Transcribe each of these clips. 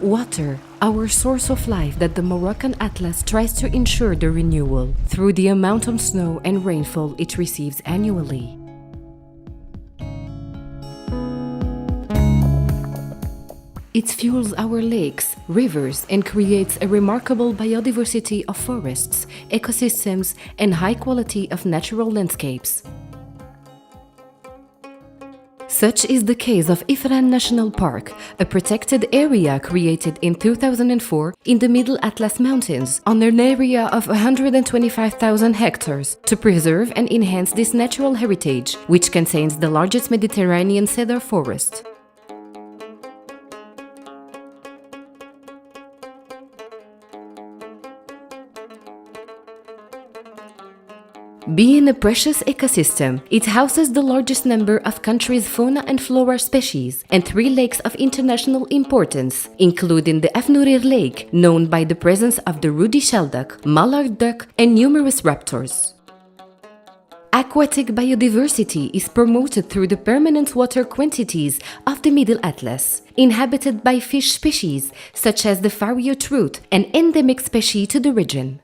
Water, our source of life that the Moroccan Atlas tries to ensure the renewal through the amount of snow and rainfall it receives annually. It fuels our lakes, rivers, and creates a remarkable biodiversity of forests, ecosystems, and high quality of natural landscapes. Such is the case of Ifrane National Park, a protected area created in 2004 in the Middle Atlas Mountains on an area of 125,000 hectares to preserve and enhance this natural heritage, which contains the largest Mediterranean cedar forest. Being a precious ecosystem, it houses the largest number of country's fauna and flora species and 3 lakes of international importance, including the Afnourir Lake, known by the presence of the ruddy shelduck, mallard duck, and numerous raptors. Aquatic biodiversity is promoted through the permanent water quantities of the Middle Atlas, inhabited by fish species such as the Fario trout, an endemic species to the region.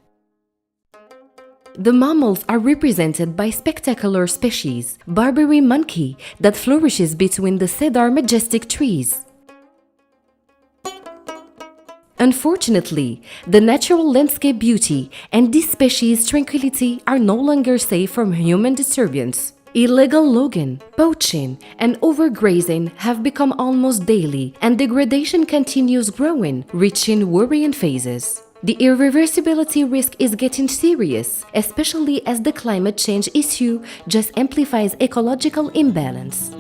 The mammals are represented by spectacular species, Barbary monkey that flourishes between the cedar majestic trees. Unfortunately, the natural landscape beauty and this species' tranquility are no longer safe from human disturbance. Illegal logging, poaching, and overgrazing have become almost daily, and degradation continues growing, reaching worrying phases. The irreversibility risk is getting serious, especially as the climate change issue just amplifies ecological imbalance.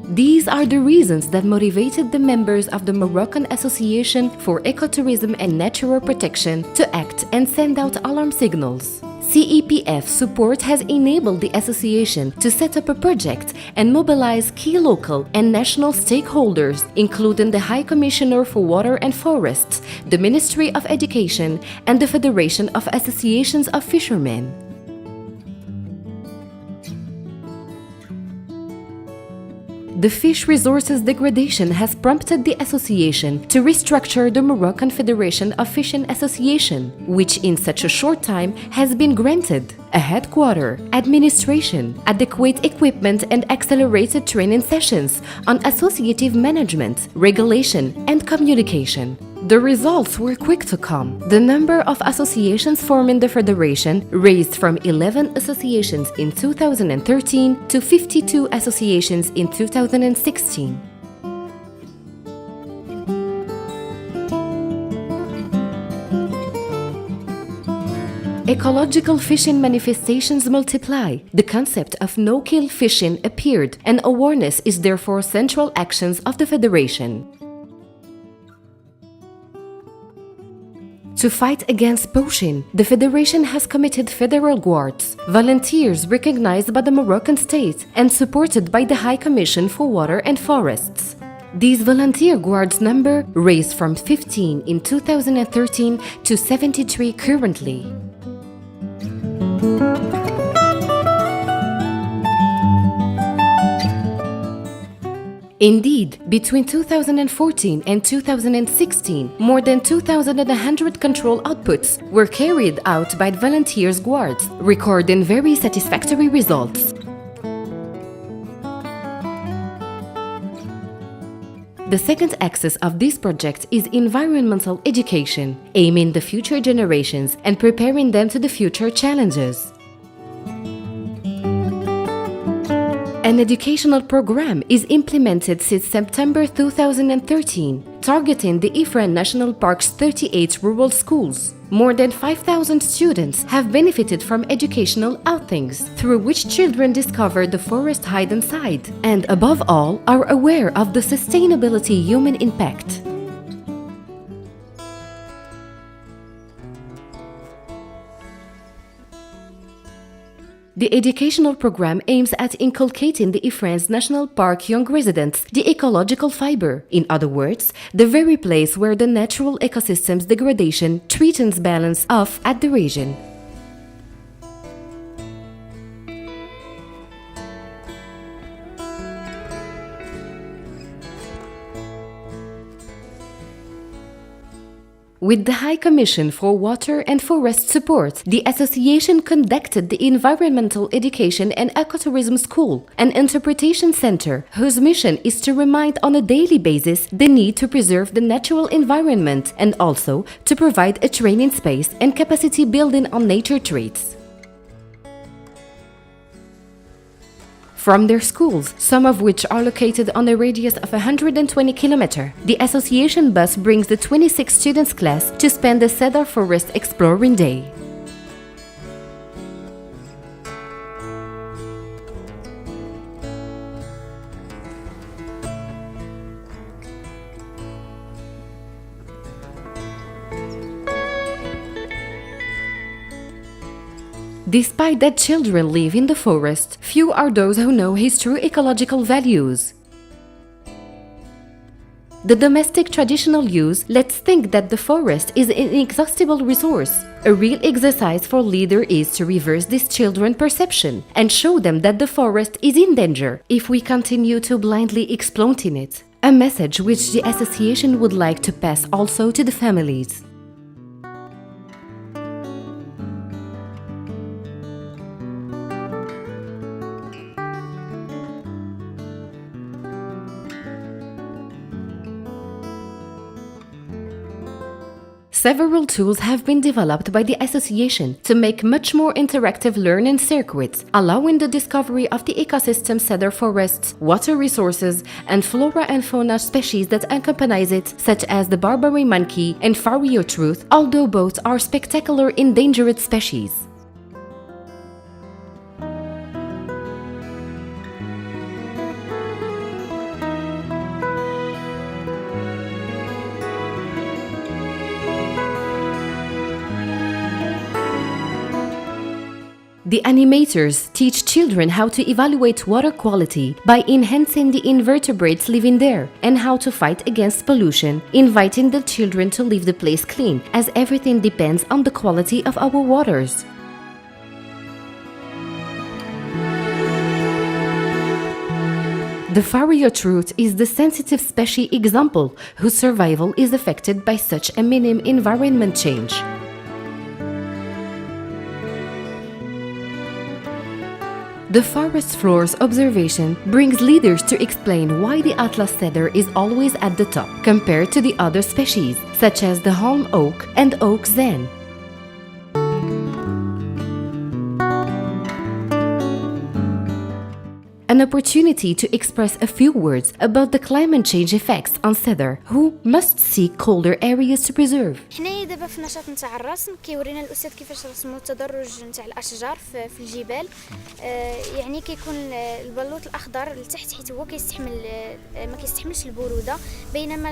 These are the reasons that motivated the members of the Moroccan Association for Ecotourism and Natural Protection to act and send out alarm signals. CEPF support has enabled the association to set up a project and mobilize key local and national stakeholders, including the High Commissioner for Water and Forests, the Ministry of Education, and the Federation of Associations of Fishermen. The fish resources degradation has prompted the association to restructure the Moroccan Federation of Fishing Association, which in such a short time has been granted a headquarter, administration, adequate equipment and accelerated training sessions on associative management, regulation and communication. The results were quick to come. The number of associations forming the federation raised from 11 associations in 2013 to 52 associations in 2016. Ecological fishing manifestations multiply. The concept of no-kill fishing appeared, and awareness is therefore central actions of the federation. To fight against poaching, the Federation has committed federal guards, volunteers recognized by the Moroccan state and supported by the High Commission for Water and Forests. These volunteer guards number raised from 15 in 2013 to 73 currently. Indeed, between 2014 and 2016, more than 2,100 control outputs were carried out by volunteers guards, recording very satisfactory results. The second axis of this project is environmental education, aiming the future generations and preparing them to the future challenges. An educational program is implemented since September 2013, targeting the Ifrane National Park's 38 rural schools. More than 5,000 students have benefited from educational outings, through which children discover the forest hidden side, and above all, are aware of the sustainability human impact. The educational program aims at inculcating the Ifrane National Park young residents the ecological fiber, in other words, the very place where the natural ecosystem's degradation threatens balance of at the region. With the High Commission for Water and Forest Support, the association conducted the Environmental Education and Ecotourism School, an interpretation center whose mission is to remind on a daily basis the need to preserve the natural environment and also to provide a training space and capacity building on nature traits. From their schools, some of which are located on a radius of 120 km, the association bus brings the 26 students class to spend the Cedar Forest Exploring Day. Despite that children live in the forest, few are those who know his true ecological values. The domestic traditional use lets think that the forest is an inexhaustible resource. A real exercise for leader is to reverse this children perception and show them that the forest is in danger if we continue to blindly exploiting it. A message which the association would like to pass also to the families. Several tools have been developed by the association to make much more interactive learning circuits, allowing the discovery of the ecosystem, cedar forests, water resources, and flora and fauna species that accompany it, such as the Barbary monkey and Farioutruth, although both are spectacular endangered species. The animators teach children how to evaluate water quality by enhancing the invertebrates living there and how to fight against pollution, inviting the children to leave the place clean, as everything depends on the quality of our waters. The Farioutruth is the sensitive species example whose survival is affected by such a minimum environment change. The forest floor's observation brings leaders to explain why the Atlas cedar is always at the top compared to the other species, such as the holm oak and oak zen. An opportunity to express a few words about the climate change effects on cedar, who must seek colder areas to preserve. حنا دابا في النشاط نتاع الرسم كيورينا الاستاذ كيفاش رسموا التدرج نتاع الاشجار في الجبال. يعني كيكون البلوط الاخضر لتحت حيت هو كيستحمل ما كيستحملش البروده، بينما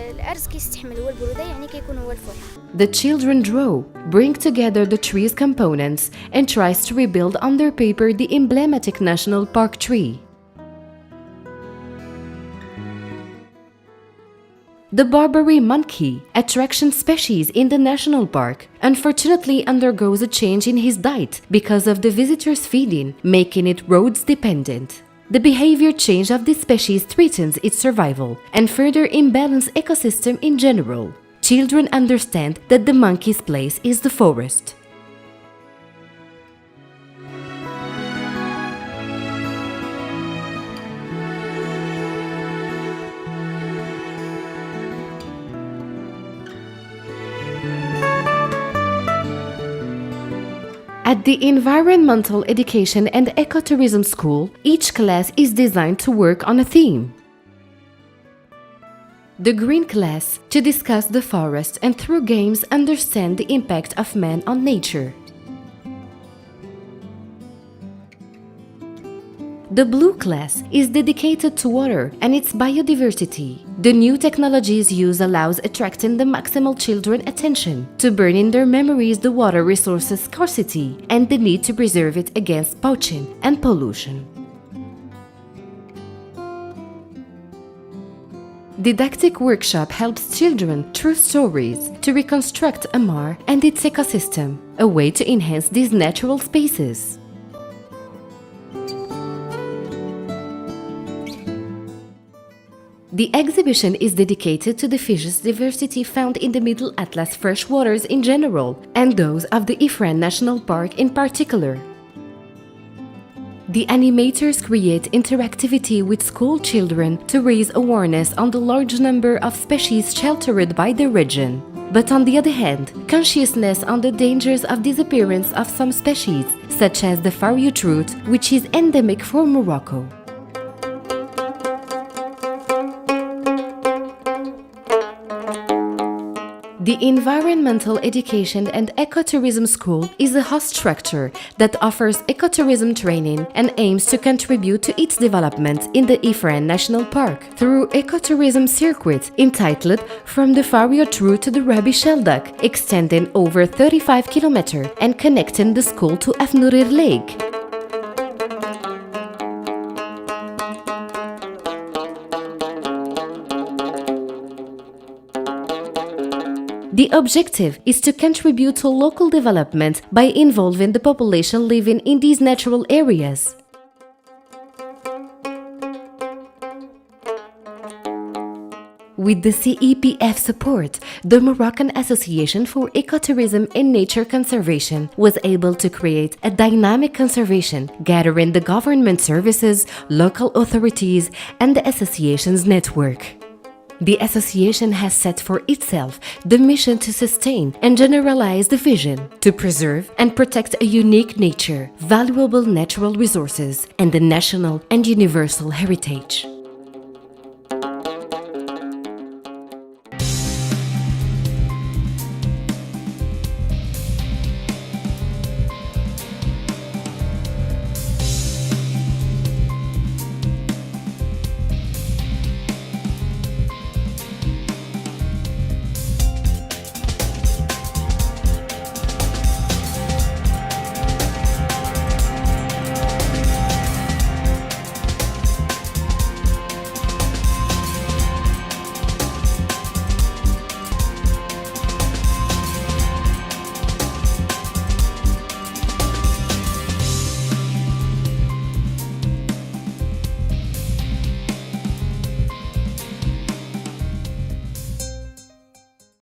الارز كيستحمل هو البروده، يعني كيكون هو الفل. The children draw, bring together the tree's components and tries to rebuild on their paper the emblematic national park tree. The Barbary monkey, attraction species in the national park, unfortunately undergoes a change in his diet because of the visitors' feeding, making it roads dependent. The behavior change of this species threatens its survival and further imbalance ecosystem in general. Children understand that the monkey's place is the forest. At the Environmental Education and Ecotourism School, each class is designed to work on a theme. The Green class, to discuss the forest and through games understand the impact of man on nature. The Blue class is dedicated to water and its biodiversity. The new technologies used allows attracting the maximal children attention to burn in their memories the water resources scarcity and the need to preserve it against poaching and pollution. Didactic workshop helps children through stories to reconstruct a mar and its ecosystem, a way to enhance these natural spaces. The exhibition is dedicated to the fish's diversity found in the Middle Atlas freshwaters in general, and those of the Ifrane National Park in particular. The animators create interactivity with school children to raise awareness on the large number of species sheltered by the region. But on the other hand, consciousness on the dangers of disappearance of some species, such as the fariotrout, which is endemic for Morocco. The Environmental Education and Ecotourism School is a host structure that offers ecotourism training and aims to contribute to its development in the Ifrane National Park through ecotourism circuit entitled From the Fariotrout to the Rabi Shelduck, extending over 35 kilometers and connecting the school to Afnurir Lake. The objective is to contribute to local development by involving the population living in these natural areas. With the CEPF support, the Moroccan Association for Ecotourism and Nature Conservation was able to create a dynamic conservation, gathering the government services, local authorities, and the association's network. The association has set for itself the mission to sustain and generalize the vision to preserve and protect a unique nature, valuable natural resources, and the national and universal heritage.